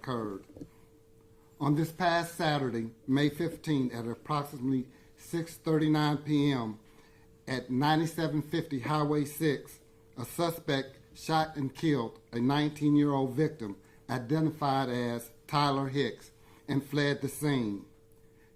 occurred. On this past Saturday, May 15, at approximately 6:39 p.m. at 9750 Highway 6, a suspect shot and killed a 19-year-old victim identified as Tyler Hicks and fled the scene.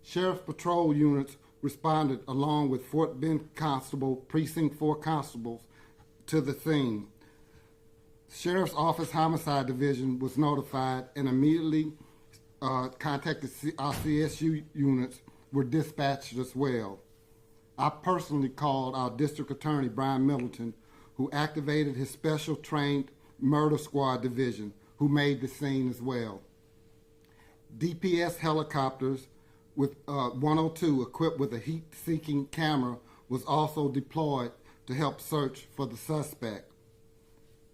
Sheriff Patrol units responded along with Fort Bend Constable, Precinct 4 constables to the scene. Sheriff's Office Homicide Division was notified and immediately contacted our CSU units were dispatched as well. I personally called our District Attorney, Brian Middleton, who activated his special trained murder squad division, who made the scene as well. DPS helicopters with 102 equipped with a heat-seeking camera was also deployed to help search for the suspect.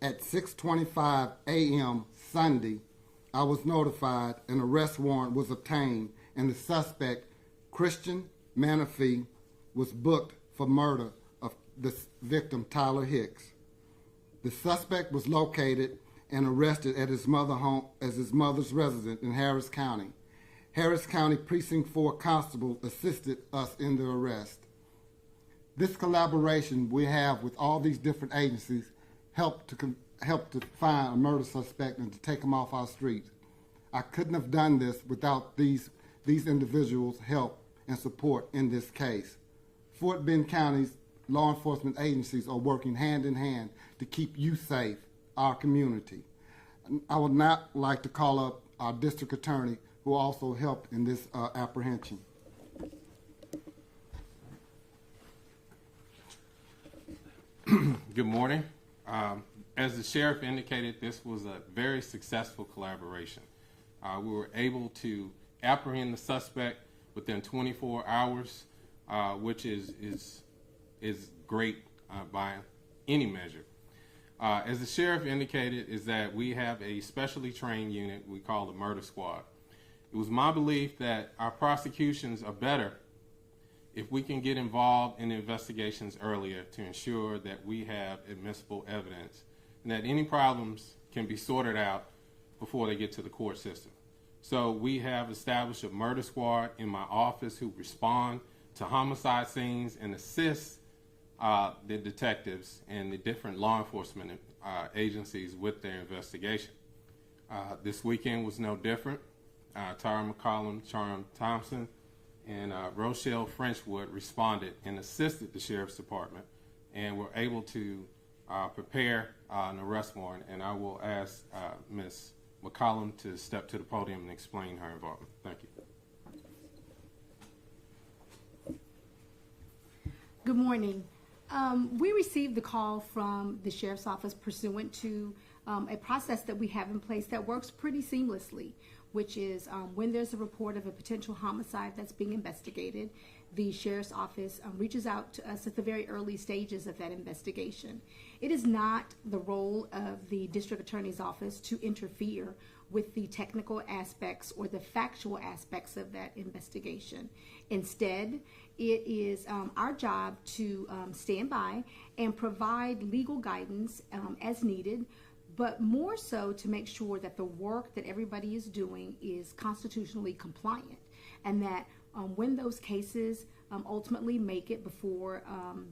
At 6:25 a.m. Sunday, I was notified an arrest warrant was obtained and the suspect, Christian Manafee, was booked for murder of the victim, Tyler Hicks. The suspect was located and arrested at his mother's residence in Harris County. Harris County Precinct 4 Constable assisted us in the arrest. This collaboration we have with all these different agencies helped to find a murder suspect and to take him off our streets. I couldn't have done this without these individuals' help and support in this case. Fort Bend County's law enforcement agencies are working hand in hand to keep you safe, our community. I would now like to call up our district attorney, who also helped in this apprehension. Good morning. As the sheriff indicated, this was a very successful collaboration. We were able to apprehend the suspect within 24 hours, which is great by any measure. As the sheriff indicated, is that we have a specially trained unit we call the Murder Squad. It was my belief that our prosecutions are better if we can get involved in the investigations earlier to ensure that we have admissible evidence and that any problems can be sorted out before they get to the court system. So we have established a murder squad in my office who respond to homicide scenes and assist the detectives and the different law enforcement agencies with their investigation. This weekend was no different. Tara McCollum, Charm Thompson, and Rochelle Frenchwood responded and assisted the Sheriff's Department and were able to prepare an arrest warrant. And I will ask Ms. McCollum to step to the podium and explain her involvement. Thank you. Good morning. We received the call from the Sheriff's Office pursuant to a process that we have in place that works pretty seamlessly, which is when there's a report of a potential homicide that's being investigated, the Sheriff's Office reaches out to us at the very early stages of that investigation. It is not the role of the District Attorney's Office to interfere with the technical aspects or the factual aspects of that investigation. Instead, it is our job to stand by and provide legal guidance as needed, but more so to make sure that the work that everybody is doing is constitutionally compliant, and that when those cases ultimately make it before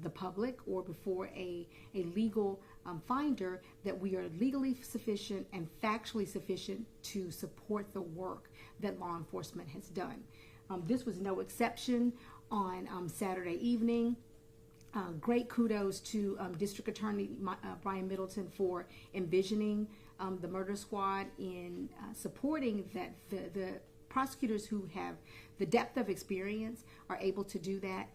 the public or before a legal finder, that we are legally sufficient and factually sufficient to support the work that law enforcement has done. This was no exception on Saturday evening. Great kudos to District Attorney Brian Middleton for envisioning the murder squad in supporting that the prosecutors who have the depth of experience are able to do that.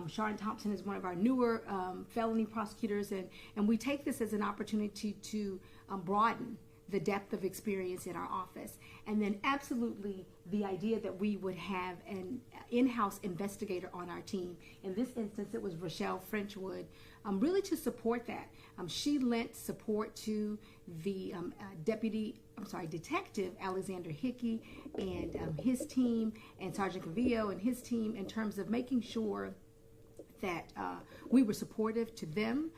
Sharon Thompson is one of our newer felony prosecutors, and we take this as an opportunity to broaden the depth of experience in our office. And then absolutely the idea that we would have an in-house investigator on our team. In this instance, it was Rochelle Frenchwood, really to support that. She lent support to the Detective Alexander Hickey and his team, and Sergeant Cavillo and his team, in terms of making sure that we were supportive to them.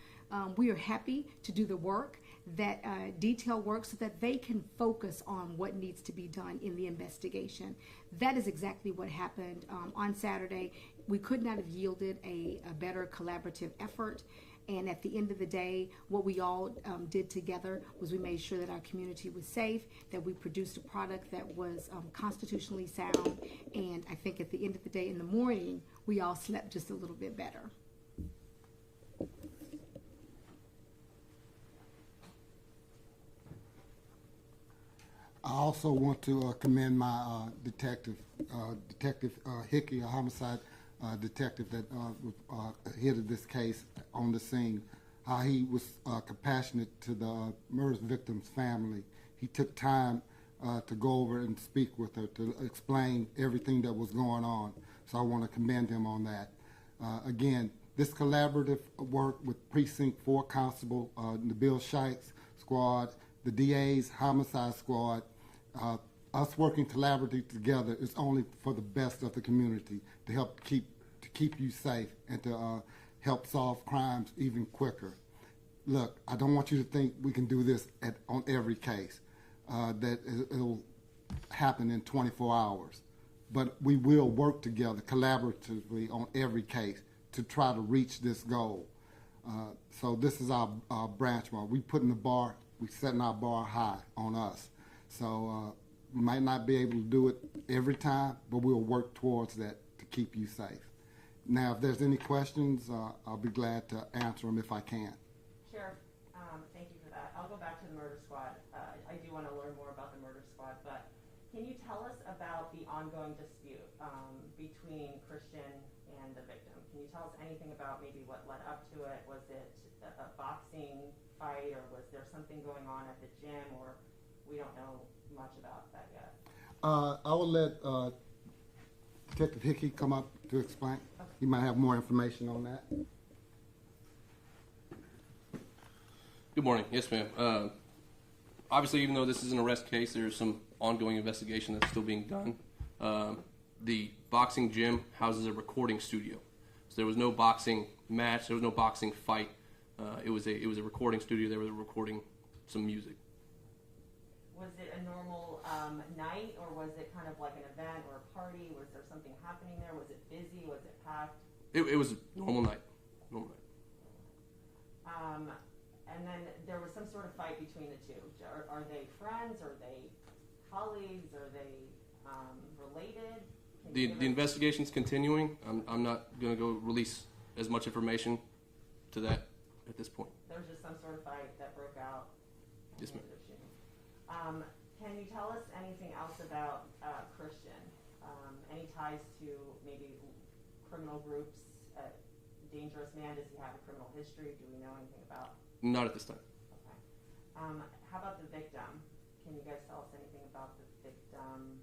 We are happy to do the work that detail work so that they can focus on what needs to be done in the investigation. That is exactly what happened on Saturday. We could not have yielded a better collaborative effort. And at the end of the day, what we all did together was we made sure that our community was safe, that we produced a product that was constitutionally sound. And I think at the end of the day, in the morning, we all slept just a little bit better. I also want to commend my Detective Hickey, a homicide detective that headed this case on the scene, how he was compassionate to the murder victim's family. He took time to go over and speak with her, to explain everything that was going on. So I want to commend him on that. Again, this collaborative work with Precinct 4 Constable Nabil Sheikh's squad, the DA's homicide squad, us working collaboratively together is only for the best of the community to help keep you safe and to help solve crimes even quicker. Look, I don't want you to think we can do this on every case, that it'll happen in 24 hours. But we will work together collaboratively on every case to try to reach this goal. So this is our branch mark. We're setting our bar high on us. So we might not be able to do it every time, but we'll work towards that to keep you safe. Now, if there's any questions, I'll be glad to answer them if I can. Sheriff, thank you for that. I'll go back to the murder squad. I do want to learn more about the murder squad, but can you tell us about the ongoing dispute between Christian and the victim? Can you tell us anything about maybe what led up to it? Was it a boxing fight, or was there something going on at the gym, or we don't know much about that yet? I will let Detective Hickey come up to explain. Okay. He might have more information on that. Good morning. Yes, ma'am. Obviously, even though this is an arrest case, there's some ongoing investigation that's still being done. The boxing gym houses a recording studio, so there was no boxing match. There was no boxing fight. It was a recording studio. They were recording some music. Was it a normal night, or was it kind of like an event or a party? Was there something happening there? Was it busy? Was it packed? It was a normal night. Normal night. And then there was some sort of fight between the two. Are they friends? Are they colleagues? Are they related? The investigation's continuing. I'm not going to go release as much information to that at this point. There's just some sort of fight that broke out. Yes, ma'am. Can you tell us anything else about Christian? Any ties to maybe criminal groups? Dangerous man, does he have a criminal history? Do we know anything about? Not at this time. Okay. How about the victim? Can you guys tell us anything about the victim?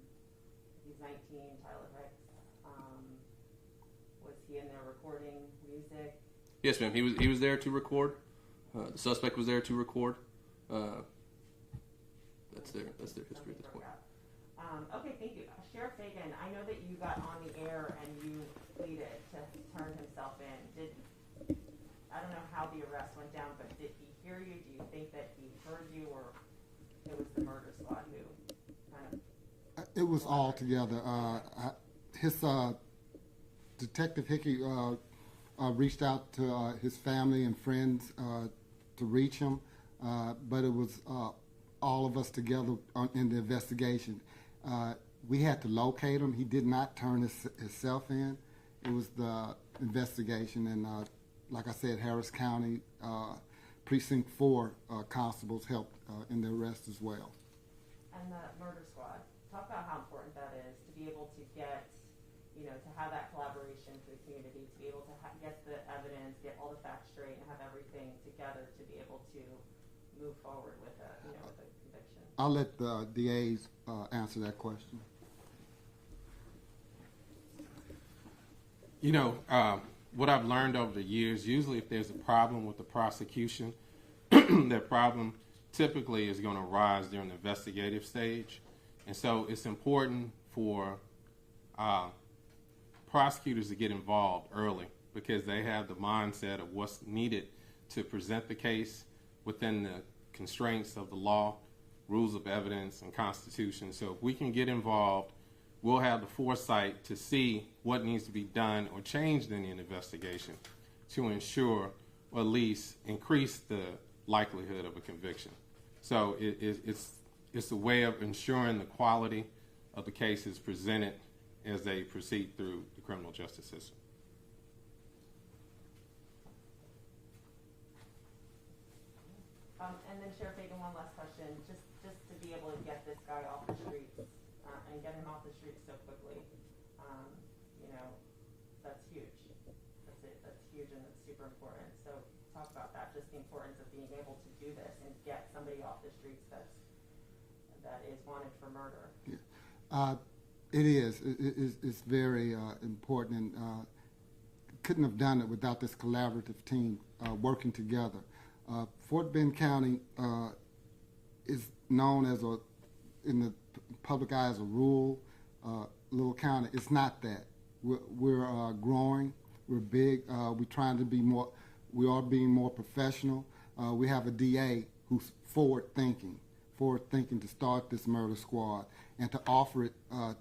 He's 19, Tyler Hicks. Was he in there recording music? Yes, ma'am. He was there to record. The suspect was there to record. That's their history at this point. Okay, thank you. Sheriff Fagan, I know that you got on the air and you pleaded to turn himself in. I don't know how the arrest went down, but did he hear you? Do you think that he heard you, or it was the murder squad who kind of... It was all together. His Detective Hickey reached out to his family and friends to reach him, but it was all of us together in the investigation. We had to locate him. He did not turn himself in. It was the investigation, and like I said, Harris County Precinct 4 constables helped in the arrest as well. And the murder squad, talk about how important that is to be able to get, to have that collaboration for the community, to be able to get the evidence, get all the facts straight, and have everything together to be able to move forward with a conviction. I'll let the DAs answer that question. What I've learned over the years, usually if there's a problem with the prosecution, that problem typically is going to arise during the investigative stage. And so it's important for prosecutors to get involved early because they have the mindset of what's needed to present the case within the constraints of the law, rules of evidence, and Constitution. So if we can get involved, we'll have the foresight to see what needs to be done or changed in the investigation to ensure or at least increase the likelihood of a conviction. So it's a way of ensuring the quality of the cases presented as they proceed through the criminal justice system. And then Sheriff Fagan, one last question, just to be able to get this guy off the streets and get him off the streets so quickly, you know, that's huge. That's huge and it's super important. So talk about that, just the importance of being able to do this and get somebody off the streets that is wanted for murder. Yeah. It is. It's very important, and couldn't have done it without this collaborative team working together. Fort Bend County is known as in the public eye as a rural little county. It's not that. We're growing. We're big. We're trying to be more. We are being more professional. We have a DA who's forward-thinking to start this murder squad and to offer it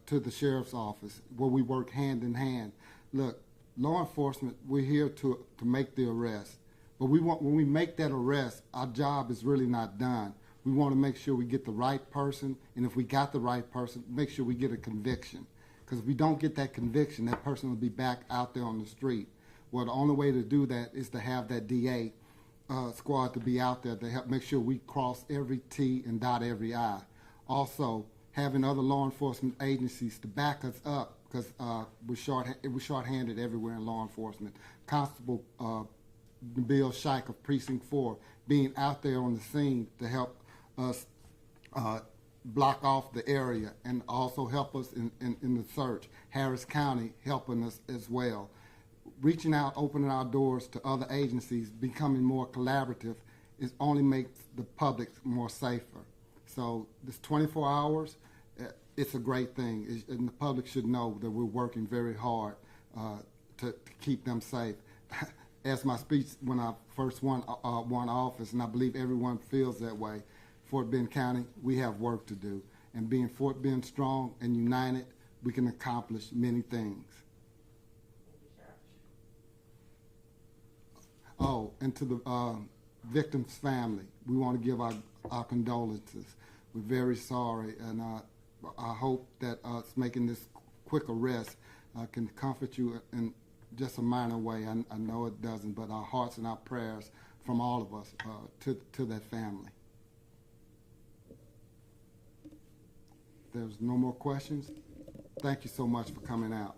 to the sheriff's office where we work hand in hand. Look, law enforcement, we're here to make the arrest. But when we make that arrest, our job is really not done. We want to make sure we get the right person, and if we got the right person, make sure we get a conviction. Because if we don't get that conviction, that person will be back out there on the street. Well, the only way to do that is to have that DA squad to be out there to help make sure we cross every T and dot every I. Also, having other law enforcement agencies to back us up, because we're short-handed everywhere in law enforcement. Constable Bill Shike of Precinct 4 being out there on the scene to help us block off the area and also help us in the search. Harris County helping us as well. Reaching out, opening our doors to other agencies, becoming more collaborative, is only makes the public more safer. So this 24 hours, it's a great thing, and the public should know that we're working very hard to keep them safe. As my speech when I first won office, and I believe everyone feels that way, Fort Bend County, we have work to do. And being Fort Bend strong and united, we can accomplish many things. Oh, and to the victim's family, we want to give our condolences. We're very sorry, and I hope that us making this quick arrest can comfort you in just a minor way. I know it doesn't, but our hearts and our prayers from all of us to that family. There's no more questions. Thank you so much for coming out.